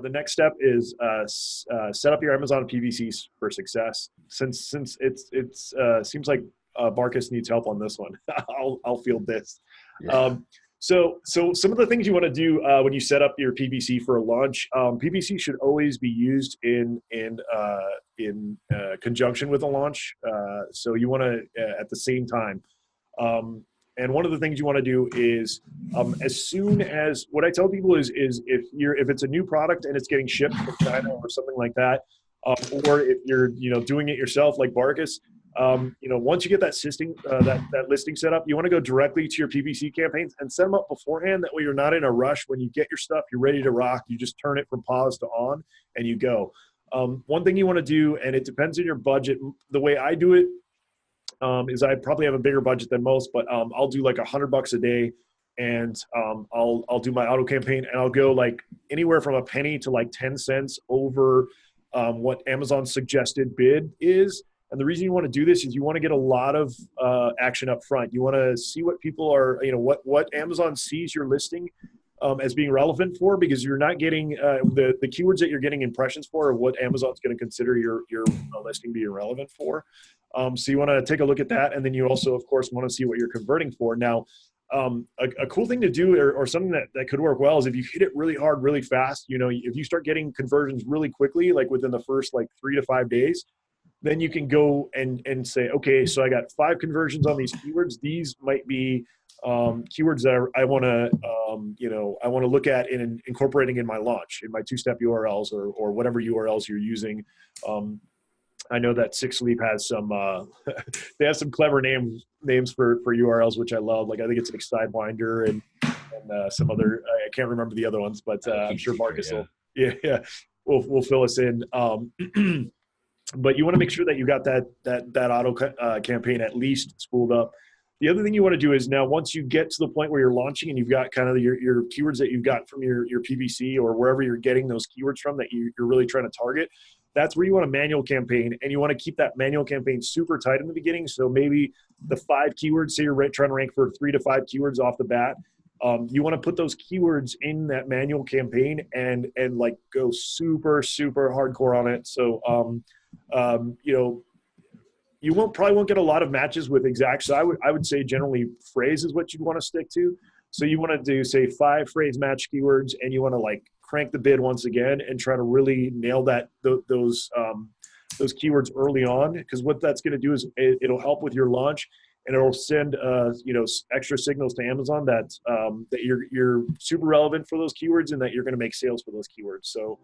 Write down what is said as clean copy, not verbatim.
the next step is set up your Amazon PPCs for success. Since it's seems like Barcus needs help on this one. I'll field this. Yeah. So some of the things you want to do when you set up your PPC for a launch, PPC should always be used in conjunction with a launch. So you want to at the same time. And one of the things you want to do is, as soon as, what I tell people is if it's a new product and it's getting shipped from China or something like that, or if you're doing it yourself like Barcus, once you get that listing set up, you want to go directly to your PPC campaigns and set them up beforehand. That way you're not in a rush. When you get your stuff, you're ready to rock. You just turn it from pause to on and you go. One thing you want to do, and it depends on your budget. The way I do it is I probably have a bigger budget than most, but I'll do like $100 a day, and I'll do my auto campaign, and I'll go like anywhere from a penny to like 10 cents over what Amazon's suggested bid is. And the reason you want to do this is you want to get a lot of action up front. You want to see what people are, what Amazon sees your listing as being relevant for, because you're not getting the keywords that you're getting impressions for are what Amazon's going to consider your listing being relevant for. So you want to take a look at that. And then you also, of course, want to see what you're converting for. Now, a cool thing to do or something that could work well is if you hit it really hard, really fast, if you start getting conversions really quickly, like within the first like 3 to 5 days, then you can go and say, okay, so I got 5 conversions on these keywords. These might be keywords that I want to look at in incorporating in my launch, in my 2-step URLs or whatever URLs you're using. I know that Six Sleep has some they have some clever names for URLs, which I love. Like I think it's an Sidewinder and some other, I can't remember the other ones, but I'm sure Barcus will fill us in. But you want to make sure that you got that auto campaign at least spooled up. The other thing you want to do is, now once you get to the point where you're launching and you've got kind of your keywords that you've got from your PPC or wherever you're getting those keywords from that you're really trying to target, that's where you want a manual campaign, and you want to keep that manual campaign super tight in the beginning. So maybe the 5 keywords, say you're trying to rank for 3 to 5 keywords off the bat. You want to put those keywords in that manual campaign and like go super, super hardcore on it. So, you probably won't get a lot of matches with exact. So I would say generally phrase is what you'd want to stick to. So you want to do, say, 5 phrase match keywords, and you want to like crank the bid once again and try to really nail those keywords early on, because what that's going to do is it'll help with your launch, and it'll send extra signals to Amazon that you're super relevant for those keywords and that you're going to make sales for those keywords. So